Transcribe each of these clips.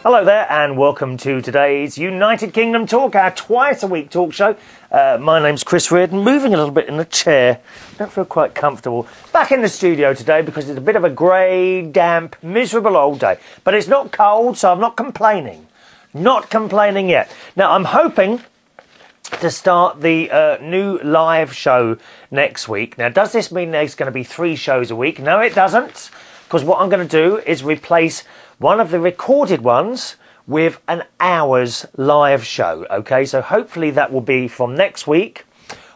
Hello there and welcome to today's United Kingdom Talk, our twice-a-week talk show. My name's Chris Reardon, moving a little bit in the chair. Don't feel quite comfortable. Back in the studio today because it's a bit of a grey, damp, miserable old day. But it's not cold, so I'm not complaining. Not complaining yet. Now, I'm hoping to start the new live show next week. Now, does this mean there's going to be 3 shows a week? No, it doesn't. Because what I'm going to do is replace one of the recorded ones with an hour's live show. Okay, so hopefully that will be from next week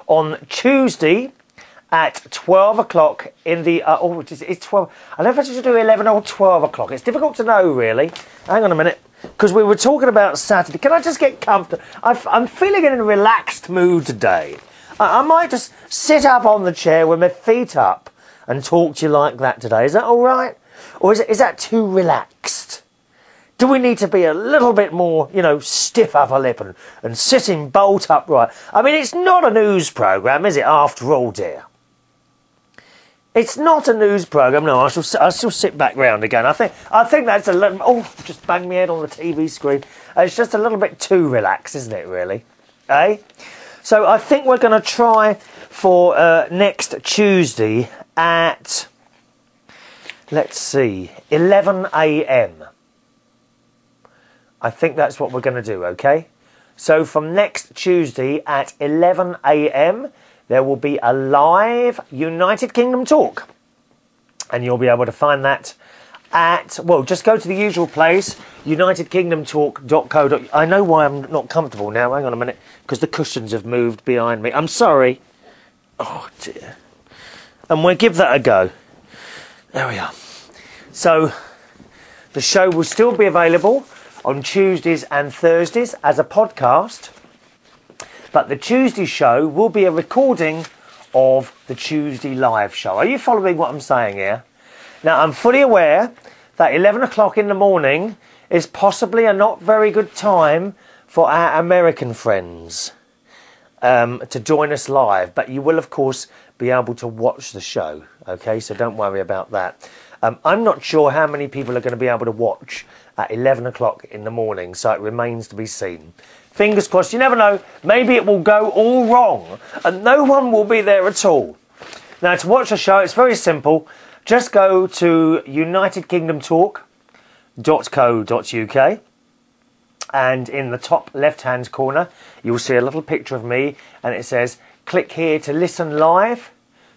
on Tuesday at 12 o'clock in the... it's 12... I don't know if I should do 11 or 12 o'clock. It's difficult to know, really. Hang on a minute. Because we were talking about Saturday. Can I just get comfortable? I'm feeling in a relaxed mood today. I might just sit up on the chair with my feet up and talk to you like that today. Is that all right? Or is that too relaxed? Do we need to be a little bit more, you know, stiff upper lip and sitting bolt upright? I mean, it's not a news programme, is it, after all, dear? It's not a news programme. No, I shall sit back round again. I think that's a little... Oh, just banged my head on the TV screen. It's just a little bit too relaxed, isn't it, really? Eh? So I think we're going to try for next Tuesday at... Let's see, 11 a.m. I think that's what we're going to do, okay? So from next Tuesday at 11 a.m, there will be a live United Kingdom talk. And you'll be able to find that at, well, just go to the usual place, unitedkingdomtalk.co.uk. I know why I'm not comfortable now, hang on a minute, because the cushions have moved behind me. I'm sorry. Oh, dear. And we'll give that a go. There we are. So, the show will still be available on Tuesdays and Thursdays as a podcast. But the Tuesday show will be a recording of the Tuesday live show. Are you following what I'm saying here? Now, I'm fully aware that 11 o'clock in the morning is possibly a not very good time for our American friends to join us live. But you will, of course, be able to watch the show. Okay, so don't worry about that. I'm not sure how many people are going to be able to watch at 11 o'clock in the morning, so it remains to be seen. Fingers crossed, you never know, maybe it will go all wrong and no one will be there at all. Now, to watch the show, it's very simple. Just go to unitedkingdomtalk.co.uk and in the top left-hand corner, you'll see a little picture of me and it says, click here to listen live,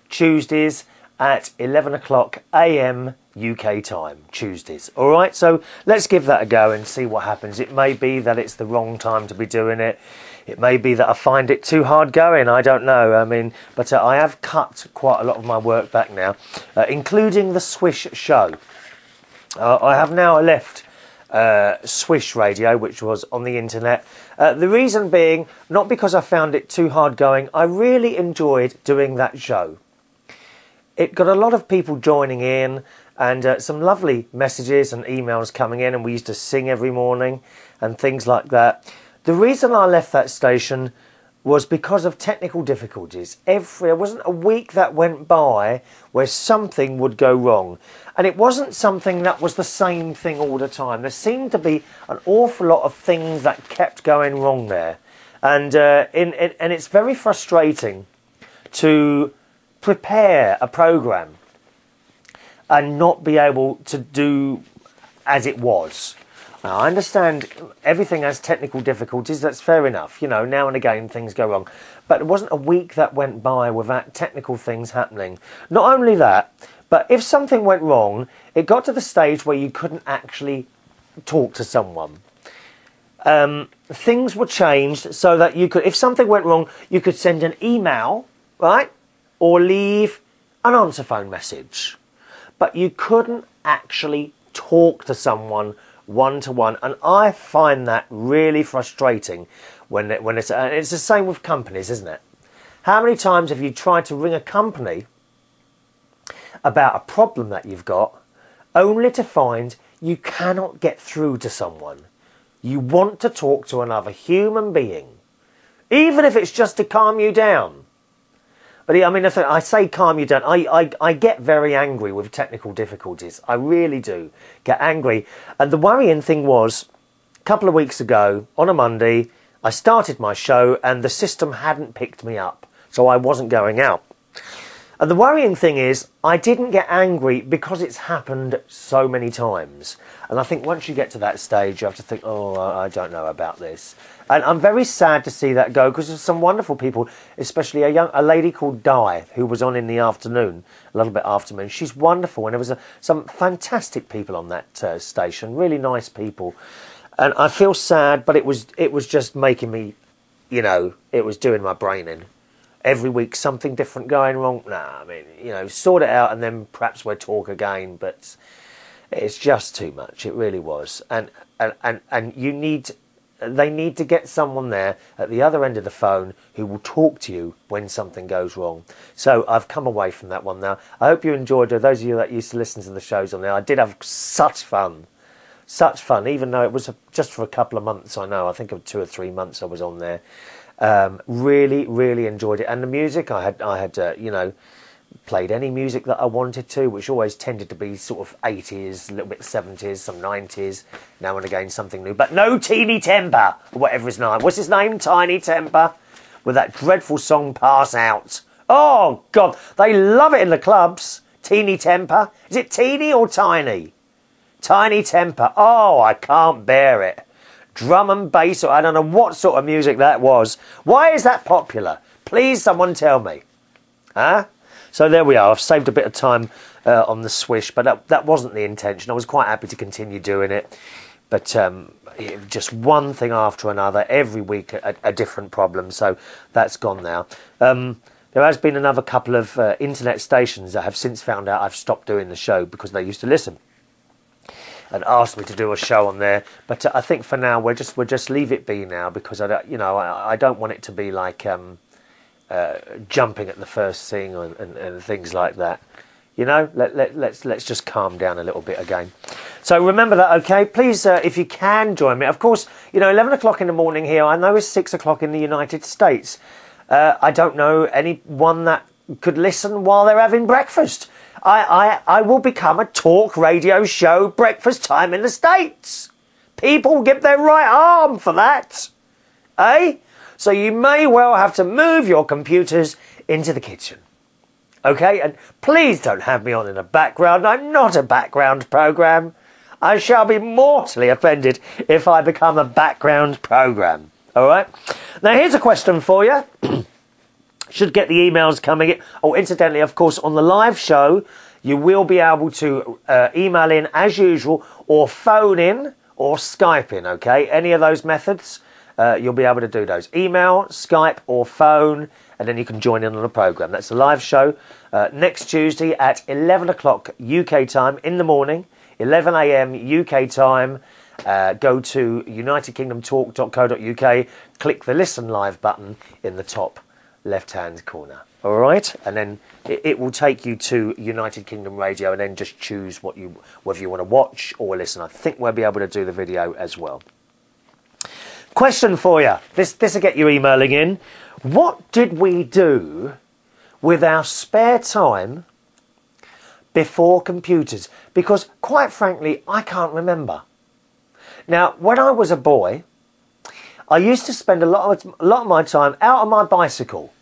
Tuesdays at 11 o'clock a.m. UK time, Tuesdays. All right, so let's give that a go and see what happens. It may be that it's the wrong time to be doing it. It may be that I find it too hard going. I don't know. I mean, but I have cut quite a lot of my work back now, including the Swish show. I have now left Swish radio, which was on the internet. The reason being, not because I found it too hard going. I really enjoyed doing that show. It got a lot of people joining in and some lovely messages and emails coming in, and we used to sing every morning and things like that. The reason I left that station was because of technical difficulties. There wasn't a week that went by where something would go wrong. And it wasn't something that was the same thing all the time. There seemed to be an awful lot of things that kept going wrong there. And it's very frustrating to prepare a programme and not be able to do as it was. Now, I understand everything has technical difficulties, that's fair enough, you know, now and again things go wrong, but there wasn't a week that went by without technical things happening. Not only that, but if something went wrong, it got to the stage where you couldn't actually talk to someone. Things were changed so that you could, if something went wrong, you could send an email, right? Or leave an answer phone message. But you couldn't actually talk to someone one-to-one. And I find that really frustrating when it's the same with companies, isn't it? How many times have you tried to ring a company about a problem that you've got, only to find you cannot get through to someone? You want to talk to another human being, even if it's just to calm you down. But I mean, if I say calm you down, I get very angry with technical difficulties. I really do get angry. And the worrying thing was, a couple of weeks ago, on a Monday, I started my show and the system hadn't picked me up, so I wasn't going out. And the worrying thing is, I didn't get angry because it's happened so many times. And I think once you get to that stage, you have to think, oh, I don't know about this. And I'm very sad to see that go, because there's some wonderful people, especially a lady called Di, who was on in the afternoon, a little bit after me. And she's wonderful, and there was some fantastic people on that station, really nice people. And I feel sad, but it was just making me, you know, it was doing my brain in. Every week something different going wrong. Nah, I mean, you know, sort it out and then perhaps we'll talk again. But it's just too much. It really was. And they need to get someone there at the other end of the phone who will talk to you when something goes wrong. So I've come away from that one now. I hope you enjoyed it. Those of you that used to listen to the shows on there, I did have such fun. Such fun, even though it was just for a couple of months, I know. I think of 2 or 3 months I was on there. Really, really enjoyed it. And the music, I had you know, played any music that I wanted to, which always tended to be sort of 80s, a little bit 70s, some 90s, now and again something new. But no Teeny Temper, or whatever his name. What's his name? Tiny Temper, with that dreadful song Pass Out. Oh, God, they love it in the clubs. Teeny Temper. Is it teeny or tiny? Tiny Temper. Oh, I can't bear it. Drum and bass, or I don't know what sort of music that was. Why is that popular? Please, someone tell me. Huh? So there we are. I've saved a bit of time on the Swish, but that wasn't the intention. I was quite happy to continue doing it. But just one thing after another, every week a different problem. So that's gone now. There has been another couple of internet stations that have since found out I've stopped doing the show because they used to listen and asked me to do a show on there, but I think for now we'll just leave it be now, because I don't want it to be like jumping at the first thing and things like that. You know, let's just calm down a little bit again. So remember that, okay? Please, if you can join me. Of course, you know, 11 o'clock in the morning here. I know it's 6 o'clock in the United States. I don't know anyone that could listen while they're having breakfast. I will become a talk radio show breakfast time in the States. People give their right arm for that. Eh? So you may well have to move your computers into the kitchen. Okay? And please don't have me on in the background. I'm not a background program. I shall be mortally offended if I become a background program. All right? Now here's a question for you. Should get the emails coming in. Oh, incidentally, of course, on the live show, you will be able to email in as usual, or phone in, or Skype in, okay? Any of those methods, you'll be able to do those. Email, Skype, or phone, and then you can join in on the programme. That's the live show next Tuesday at 11 o'clock UK time in the morning, 11 a.m. UK time. Go to unitedkingdomtalk.co.uk, click the Listen Live button in the top left-hand corner. All right, and then it will take you to United Kingdom Radio, and then just choose whether you want to watch or listen. I think we'll be able to do the video as well. Question for you. This will get you emailing in. What did we do with our spare time before computers? Because quite frankly, I can't remember. Now, when I was a boy, I used to spend a lot of my time out on my bicycle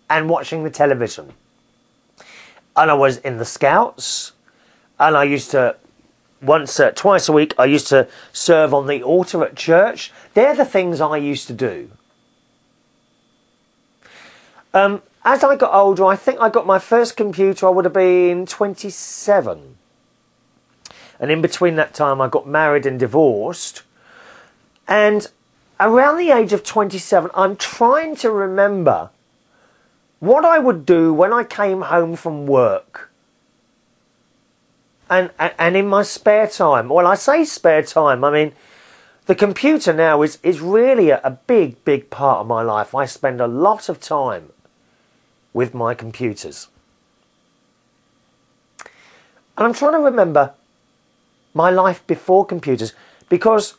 and watching the television. And I was in the Scouts, and I used to, twice a week, I used to serve on the altar at church. They're the things I used to do. As I got older, I think I got my first computer, I would have been 27. And in between that time, I got married and divorced. And around the age of 27, I'm trying to remember what I would do when I came home from work. And in my spare time. Well, I say spare time, I mean, the computer now is really a big part of my life. I spend a lot of time with my computers. And I'm trying to remember my life before computers, because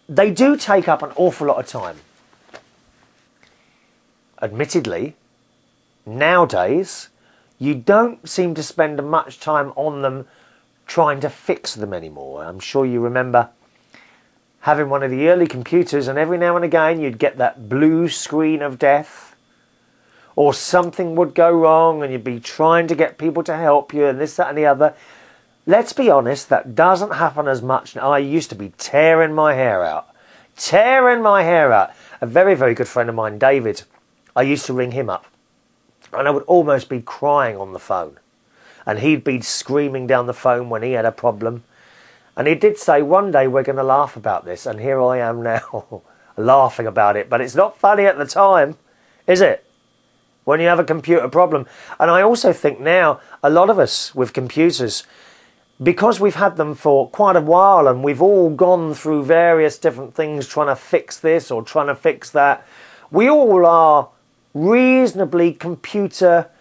they do take up an awful lot of time. Admittedly, nowadays, you don't seem to spend much time on them trying to fix them anymore. I'm sure you remember having one of the early computers, and every now and again you'd get that blue screen of death, or something would go wrong and you'd be trying to get people to help you and this, that and the other. Let's be honest, that doesn't happen as much now. I used to be tearing my hair out. Tearing my hair out. A very, very good friend of mine, David, I used to ring him up and I would almost be crying on the phone. And he'd be screaming down the phone when he had a problem. And he did say, one day we're going to laugh about this. And here I am now, laughing about it. But it's not funny at the time, is it? When you have a computer problem. And I also think now, a lot of us with computers, because we've had them for quite a while and we've all gone through various different things trying to fix this or trying to fix that, we all are reasonably computer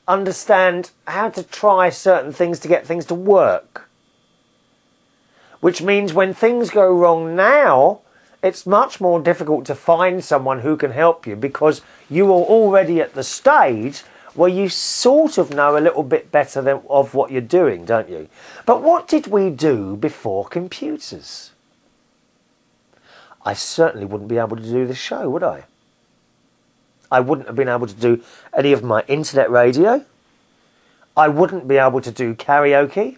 understand how to try certain things to get things to work. Which means when things go wrong now, it's much more difficult to find someone who can help you because you are already at the stage where you sort of know a little bit better of what you're doing, don't you? But what did we do before computers? I certainly wouldn't be able to do this show, would I? I wouldn't have been able to do any of my internet radio. I wouldn't be able to do karaoke.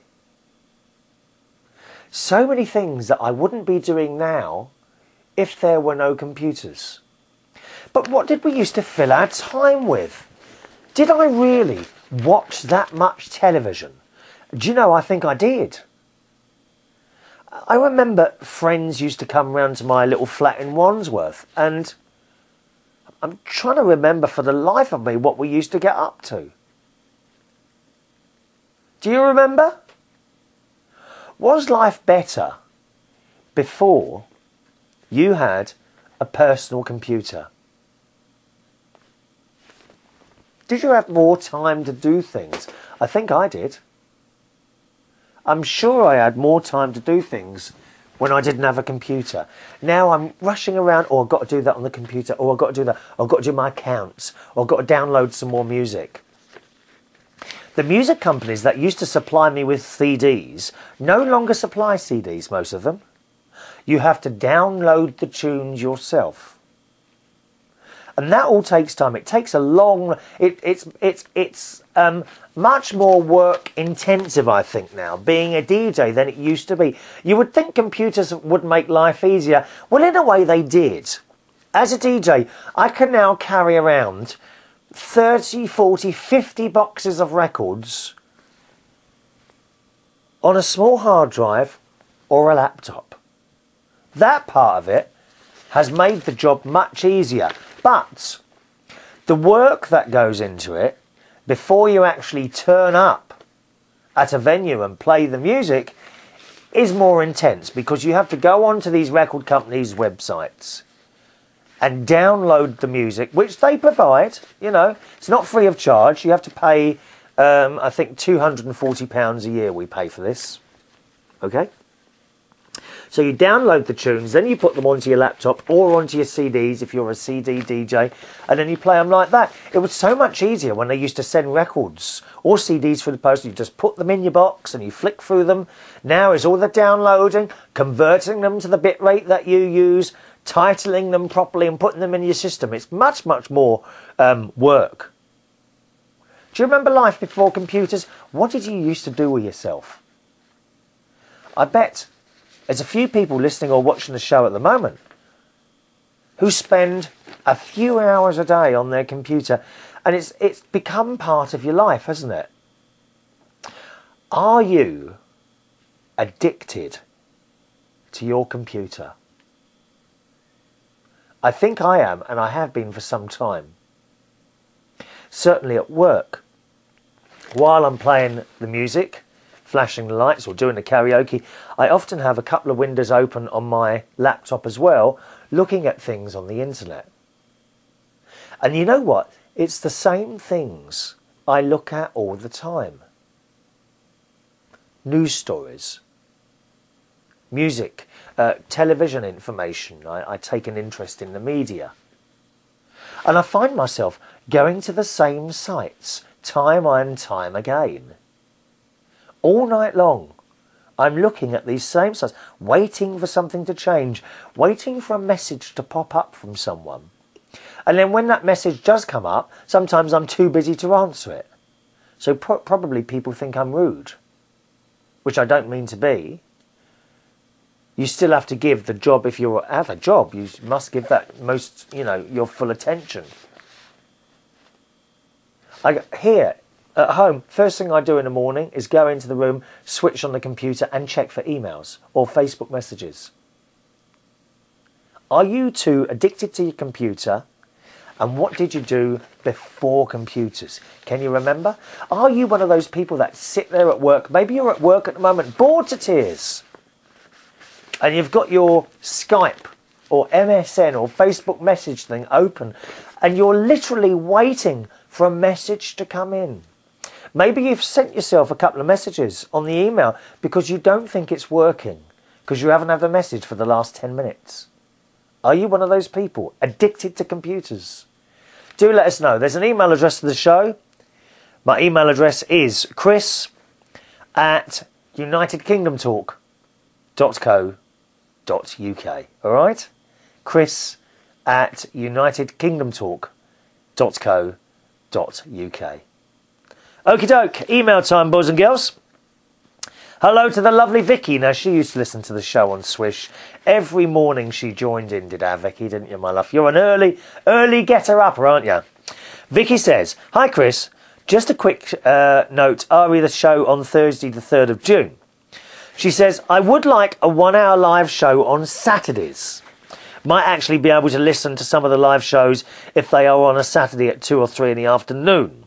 So many things that I wouldn't be doing now if there were no computers. But what did we used to fill our time with? Did I really watch that much television? Do you know, I think I did. I remember friends used to come round to my little flat in Wandsworth, and I'm trying to remember for the life of me what we used to get up to. Do you remember? Was life better before you had a personal computer? Did you have more time to do things? I think I did. I'm sure I had more time to do things when I didn't have a computer. Now I'm rushing around, oh, I've got to do that on the computer, or I've got to do that, I've got to do my accounts, or I've got to download some more music. The music companies that used to supply me with CDs no longer supply CDs, most of them. You have to download the tunes yourself. And that all takes time. It takes a long... It's much more work intensive, I think, now, being a DJ than it used to be. You would think computers would make life easier. Well, in a way, they did. As a DJ, I can now carry around 30, 40, 50 boxes of records on a small hard drive or a laptop. That part of it has made the job much easier. But the work that goes into it before you actually turn up at a venue and play the music is more intense, because you have to go onto these record companies' websites and download the music, which they provide. You know, it's not free of charge. You have to pay, I think, £240 a year we pay for this. Okay? So you download the tunes, then you put them onto your laptop or onto your CDs if you're a CD DJ, and then you play them like that. It was so much easier when they used to send records or CDs through the post. You just put them in your box and you flick through them. Now it's all the downloading, converting them to the bit rate that you use, titling them properly and putting them in your system. It's much, much more work. Do you remember life before computers? What did you used to do with yourself? I bet there's a few people listening or watching the show at the moment who spend a few hours a day on their computer, and it's become part of your life, hasn't it? Are you addicted to your computer? I think I am, and I have been for some time. Certainly at work. While I'm playing the music, flashing the lights or doing the karaoke, I often have a couple of windows open on my laptop as well, looking at things on the internet. And you know what? It's the same things I look at all the time. News stories, music, television information. I take an interest in the media. And I find myself going to the same sites time and time again. All night long, I'm looking at these same sites, waiting for something to change, waiting for a message to pop up from someone. And then when that message does come up, sometimes I'm too busy to answer it. So probably people think I'm rude, which I don't mean to be. You still have to give the job, if you have a job, you must give that most, your full attention. Here, at home, first thing I do in the morning is go into the room, switch on the computer and check for emails or Facebook messages. Are you two addicted to your computer? And what did you do before computers? Can you remember? Are you one of those people that sit there at work? Maybe you're at work at the moment, bored to tears. And you've got your Skype or MSN or Facebook message thing open. And you're literally waiting for a message to come in. Maybe you've sent yourself a couple of messages on the email because you don't think it's working, because you haven't had a message for the last 10 minutes. Are you one of those people addicted to computers? Do let us know. There's an email address to the show. My email address is chris@unitedkingdomtalk.co.uk. All right? chris@unitedkingdomtalk.co.uk. Okie doke, email time, boys and girls. Hello to the lovely Vicky. Now, she used to listen to the show on Swish. Every morning she joined in, did our Vicky, didn't you, my love? You're an early getter-upper, aren't you? Vicky says, hi, Chris. Just a quick note. Ari, the show on Thursday, the 3rd of June. She says, I would like a 1-hour live show on Saturdays. Might actually be able to listen to some of the live shows if they are on a Saturday at 2 or 3 in the afternoon,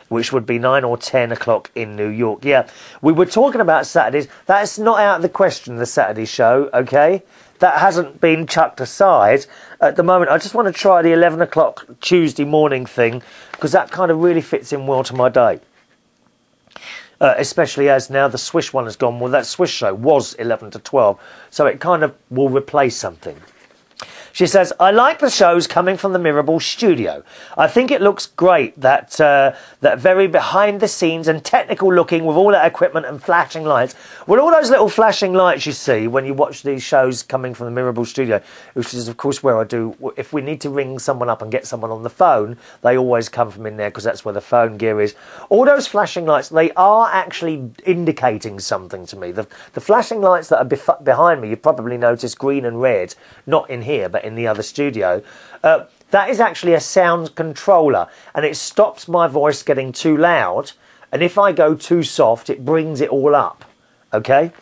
which would be 9 or 10 o'clock in New York. Yeah, we were talking about Saturdays. That's not out of the question, the Saturday show, okay? That hasn't been chucked aside at the moment. I just want to try the 11 o'clock Tuesday morning thing, because that kind of really fits in well to my day. Especially as now the Swish one has gone. Well, that Swish show was 11 to 12, so it kind of will replace something. She says, I like the shows coming from the Mirrorball studio. I think it looks great, that very behind the scenes and technical looking with all that equipment and flashing lights. Well, all those little flashing lights you see when you watch these shows coming from the Mirrorball studio, which is, of course, where I do, if we need to ring someone up and get someone on the phone, they always come from in there because that's where the phone gear is. All those flashing lights, they are actually indicating something to me. The flashing lights that are behind me, you probably noticed green and red, not in here, but in the other studio, that is actually a sound controller, and it stops my voice getting too loud, and if I go too soft it brings it all up. Okay,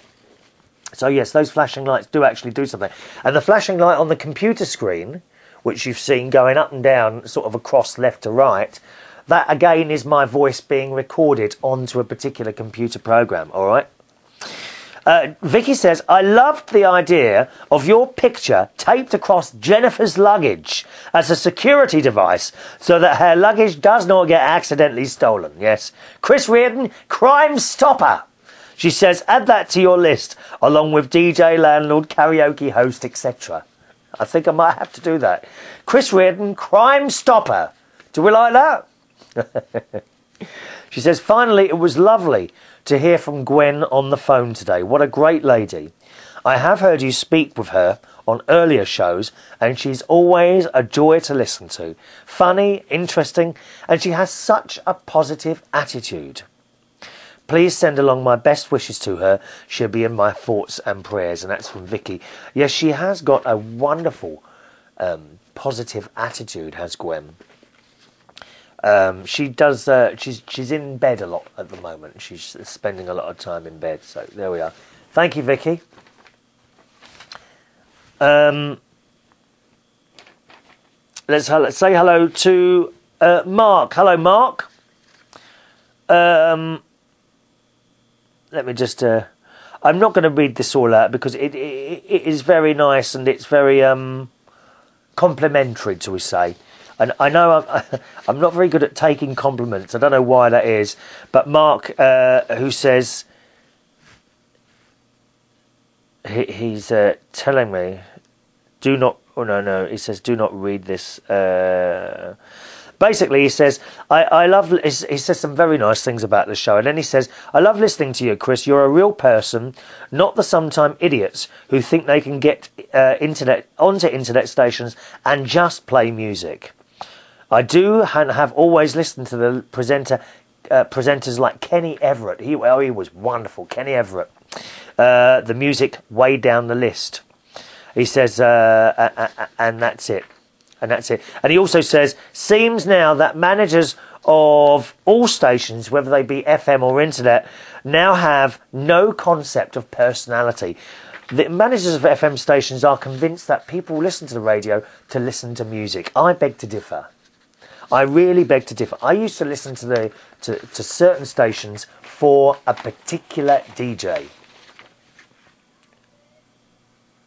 so yes, those flashing lights do actually do something. And the flashing light on the computer screen, which you've seen going up and down sort of across left to right, that again is my voice being recorded onto a particular computer program. All right. Vicky says, I loved the idea of your picture taped across Jennifer's luggage as a security device so that her luggage does not get accidentally stolen. Yes. Chris Reardon, Crime Stopper. She says, add that to your list, along with DJ, landlord, karaoke host, etc. I think I might have to do that. Chris Reardon, Crime Stopper. Do we like that? She says, finally, it was lovely to hear from Gwen on the phone today. What a great lady. I have heard you speak with her on earlier shows, and she's always a joy to listen to. Funny, interesting, and she has such a positive attitude. Please send along my best wishes to her. She'll be in my thoughts and prayers. And that's from Vicky. Yes, she has got a wonderful positive attitude, has Gwen. She does. She's in bed a lot at the moment. She's spending a lot of time in bed. So there we are. Thank you, Vicky. Let's say hello to Mark. Hello, Mark. Let me just. I'm not going to read this all out because it is very nice and it's very complimentary, shall we say. And I know I'm not very good at taking compliments. I don't know why that is. But Mark, who says, he's telling me, do not, oh no, he says, do not read this. Basically, he says, I love, he says some very nice things about the show. And then he says, I love listening to you, Chris. You're a real person, not the sometime idiots who think they can get onto internet stations and just play music. I do and have always listened to the presenters like Kenny Everett. He was wonderful, Kenny Everett. The music way down the list. He says, and that's it. And that's it. And he also says, seems now that managers of all stations, whether they be FM or internet, now have no concept of personality. The managers of FM stations are convinced that people listen to the radio to listen to music. I beg to differ. I really beg to differ. I used to listen to certain stations for a particular DJ.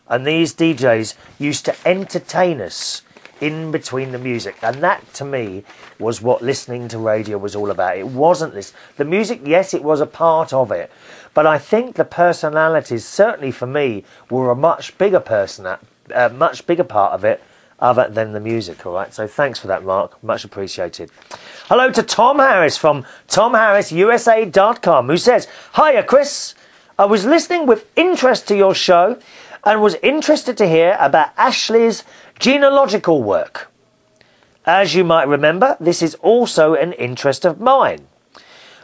And these DJs used to entertain us in between the music, and that to me was what listening to radio was all about. It wasn't this. The music, yes, it was a part of it, but I think the personalities, certainly for me, were a much bigger part of it, other than the music. All right, so thanks for that, Mark. Much appreciated. Hello to Tom Harris from TomHarrisUSA.com, who says, "Hiya, Chris. I was listening with interest to your show and was interested to hear about Ashley's genealogical work. As you might remember, this is also an interest of mine.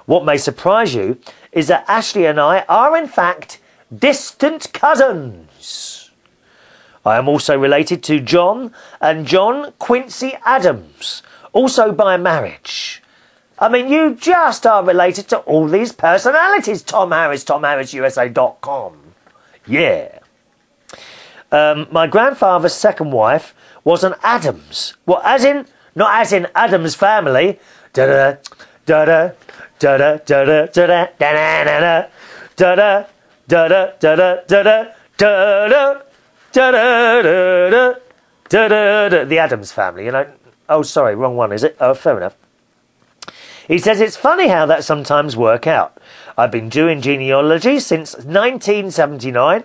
What may surprise you is that Ashley and I are in fact distant cousins. I am also related to John and John Quincy Adams, also by marriage. I mean, you just are related to all these personalities, Tom Harris, TomHarrisUSA.com. Yeah. My grandfather's second wife was an Adams. Well, not as in Adams Family. Da da da da da da da da da da da da da da da da da da. The Adams Family, you know. Oh, sorry, wrong one, is it? Oh, fair enough. He says it's funny how that sometimes work out. I've been doing genealogy since 1979.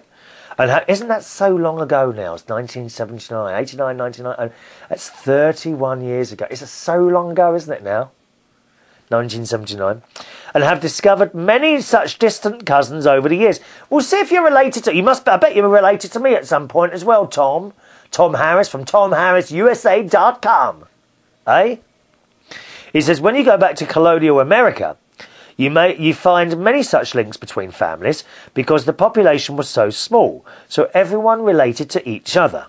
And isn't that so long ago now? It's 1979, 89, 99. That's 31 years ago. It's so long ago, isn't it now? 1979. And have discovered many such distant cousins over the years. We'll see if you're related to... I bet you were related to me at some point as well, Tom. Tom Harris from TomHarrisUSA.com. Eh? He says, when you go back to colonial America, you find many such links between families because the population was so small, so everyone related to each other.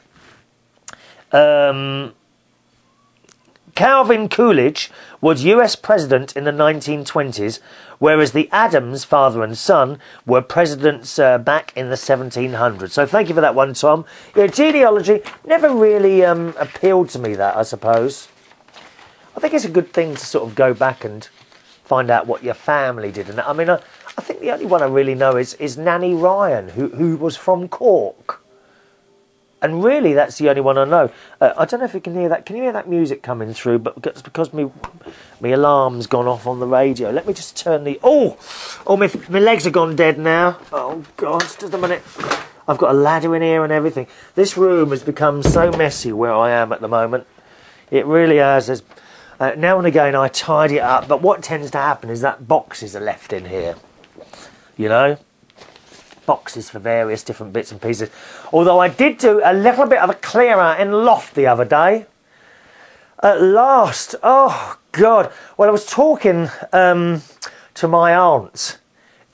Calvin Coolidge was US president in the 1920s, whereas the Adams, father and son, were presidents back in the 1700s. So thank you for that one, Tom. Yeah, genealogy never really appealed to me, that, I suppose. I think it's a good thing to sort of go back and find out what your family did. And I mean, I think the only one I really know is Nanny Ryan, who was from Cork. And really, that's the only one I know. I don't know if you can hear that. Can you hear that music coming through? But it's because my alarm's gone off on the radio. Let me just turn the... Oh, my legs have gone dead now. Oh, God, just a minute. I've got a ladder in here and everything. This room has become so messy where I am at the moment. It really has. There's... now and again I tidy it up, but what tends to happen is that boxes are left in here, you know, boxes for various different bits and pieces. Although I did do a little bit of a clear out in Loft the other day. At last, oh God. Well, I was talking to my aunt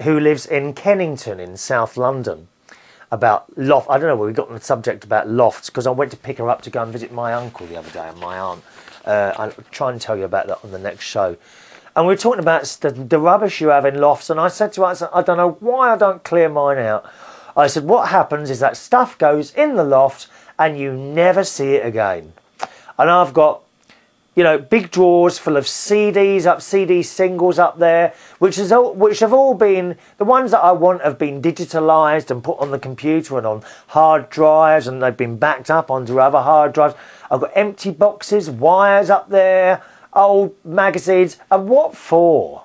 who lives in Kennington in South London about Loft. I don't know where we got on the subject about lofts because I went to pick her up to go and visit my uncle the other day and my aunt. I'll try and tell you about that on the next show. And we were talking about the rubbish you have in lofts. And I said to her, I don't know why I don't clear mine out. I said, what happens is that stuff goes in the loft and you never see it again. And I've got, you know, big drawers full of CDs CD singles up there, which have all been, the ones that I want have been digitalised and put on the computer and on hard drives, and they've been backed up onto other hard drives. I've got empty boxes, wires up there, old magazines, and what for?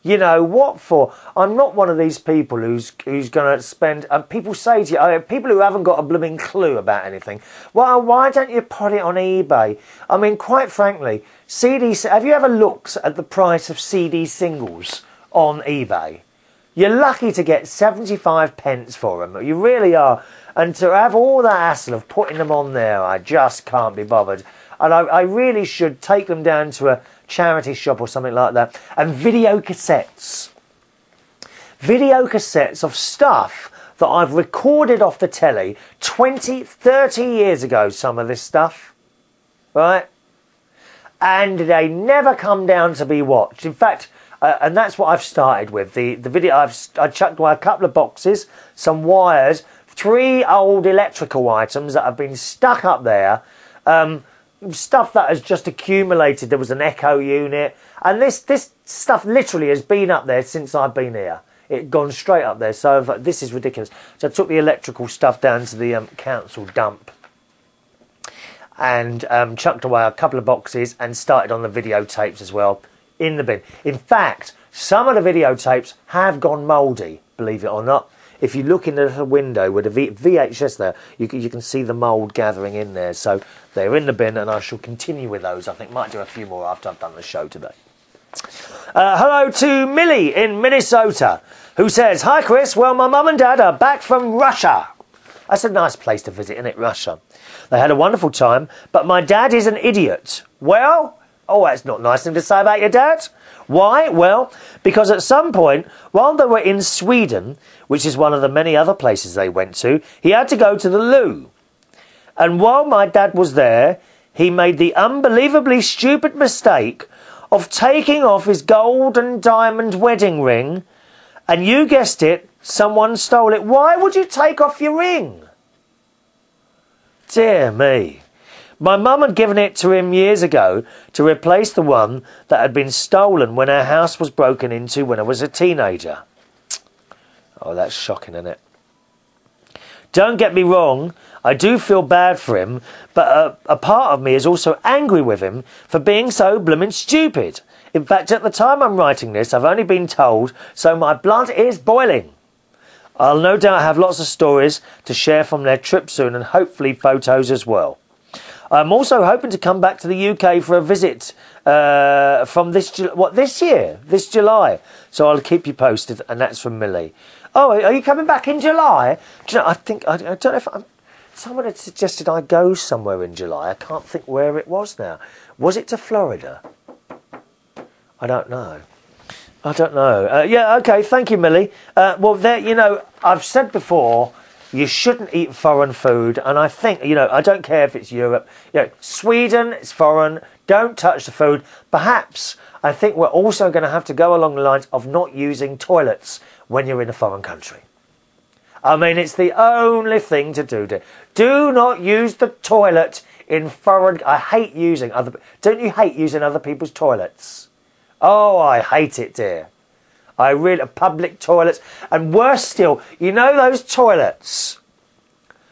You know, what for? I'm not one of these people who's going to spend... And people say to you, people who haven't got a blooming clue about anything, well, why don't you put it on eBay? I mean, quite frankly, CDs... Have you ever looked at the price of CD singles on eBay? You're lucky to get 75 pence for them. You really are. And to have all that hassle of putting them on there, I just can't be bothered. And I really should take them down to a charity shop or something like that. And video cassettes. Video cassettes of stuff that I've recorded off the telly 20, 30 years ago, some of this stuff. Right? And they never come down to be watched. In fact... and that's what I've started with. The video, I chucked away a couple of boxes, some wires, 3 old electrical items that have been stuck up there. Stuff that has just accumulated. There was an echo unit. And this stuff literally has been up there since I've been here. It's gone straight up there. So this is ridiculous. So I took the electrical stuff down to the council dump. And chucked away a couple of boxes and started on the videotapes as well. In the bin. In fact, some of the videotapes have gone mouldy, believe it or not. If you look in the little window with the VHS there, you can see the mould gathering in there. So they're in the bin, and I shall continue with those. I think might do a few more after I've done the show today. Hello to Millie in Minnesota, who says, "Hi Chris, well my mum and dad are back from Russia." That's a nice place to visit, isn't it, Russia? They had a wonderful time, but my dad is an idiot. Well... Oh, that's not nice thing to say about your dad. Why? Well, because at some point, while they were in Sweden, which is one of the many other places they went to, he had to go to the loo. And while my dad was there, he made the unbelievably stupid mistake of taking off his gold and diamond wedding ring, and you guessed it, someone stole it. Why would you take off your ring? Dear me. My mum had given it to him years ago to replace the one that had been stolen when our house was broken into when I was a teenager. Oh, that's shocking, isn't it? Don't get me wrong, I do feel bad for him, but a part of me is also angry with him for being so blooming stupid. In fact, at the time I'm writing this, I've only been told, so my blood is boiling. I'll no doubt have lots of stories to share from their trip soon, and hopefully photos as well. I'm also hoping to come back to the UK for a visit from this July. So I'll keep you posted, and that's from Millie. Oh, are you coming back in July? Do you know, I don't know if someone had suggested I go somewhere in July. I can't think where it was now. Was it to Florida? I don't know. Yeah, okay, thank you, Millie. Well, there, you know, I've said before, you shouldn't eat foreign food, and I think, you know, I don't care if it's Europe. You know, Sweden, it's foreign. Don't touch the food. Perhaps, I think we're also going to have to go along the lines of not using toilets when you're in a foreign country. I mean, it's the only thing to do. Do not use the toilet in foreign... I hate using other... Don't you hate using other people's toilets? Oh, I hate it, dear. I really... Public toilets. And worse still, you know those toilets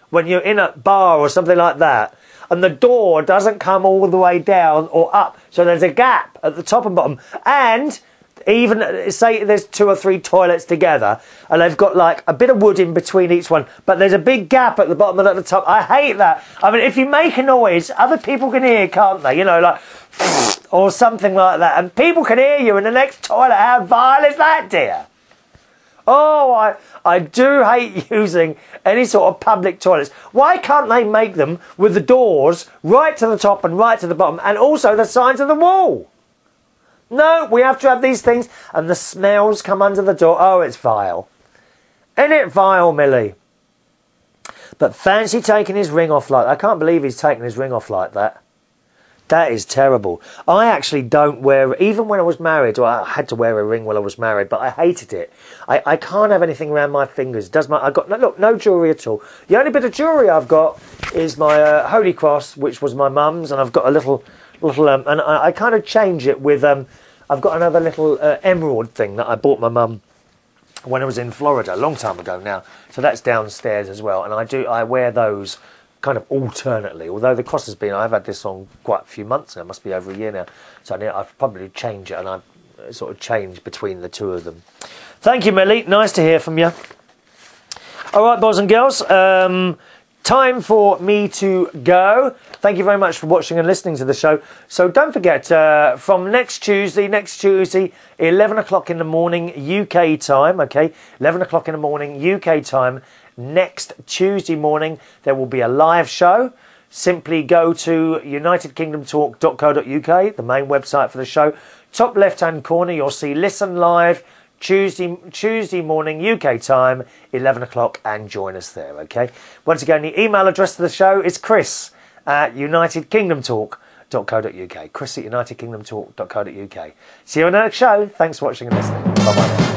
when you're in a bar or something like that, and the door doesn't come all the way down or up, so there's a gap at the top and bottom, and even say there's 2 or 3 toilets together and they've got like a bit of wood in between each one, but there's a big gap at the bottom and at the top. I hate that. I mean, if you make a noise, other people can hear, can't they? You know, like or something like that, and people can hear you in the next toilet. How vile is that, dear? Oh, I do hate using any sort of public toilets. Why can't they make them with the doors right to the top and right to the bottom, and also the sides of the wall? No, we have to have these things, and the smells come under the door. Oh, it's vile. Isn't it vile, Millie? But fancy taking his ring off like that. I can't believe he's taking his ring off like that. That is terrible. I actually don't wear... Even when I was married, well, I had to wear a ring while I was married, but I hated it. I can't have anything around my fingers. I've got no jewellery at all. The only bit of jewellery I've got is my Holy Cross, which was my mum's, and I've got a little and I kind of change it with... I've got another little emerald thing that I bought my mum when I was in Florida, a long time ago now. So that's downstairs as well, and I wear those kind of alternately, although the cross has been... I've had this on quite a few months now, it must be over a year now, so I'll probably change it, and sort of change between the two of them. Thank you, Millie. Nice to hear from you. All right, boys and girls. Time for me to go. Thank you very much for watching and listening to the show. So don't forget, from next Tuesday, 11 o'clock in the morning UK time, okay? 11 o'clock in the morning UK time, next Tuesday morning, there will be a live show. Simply go to unitedkingdomtalk.co.uk, the main website for the show. Top left-hand corner, you'll see Listen Live, Tuesday morning UK time, 11 o'clock, and join us there, okay? Once again, the email address to the show is chris@unitedkingdomtalk.co.uk. chris@unitedkingdomtalk.co.uk. See you on the next show. Thanks for watching and listening. Bye-bye now.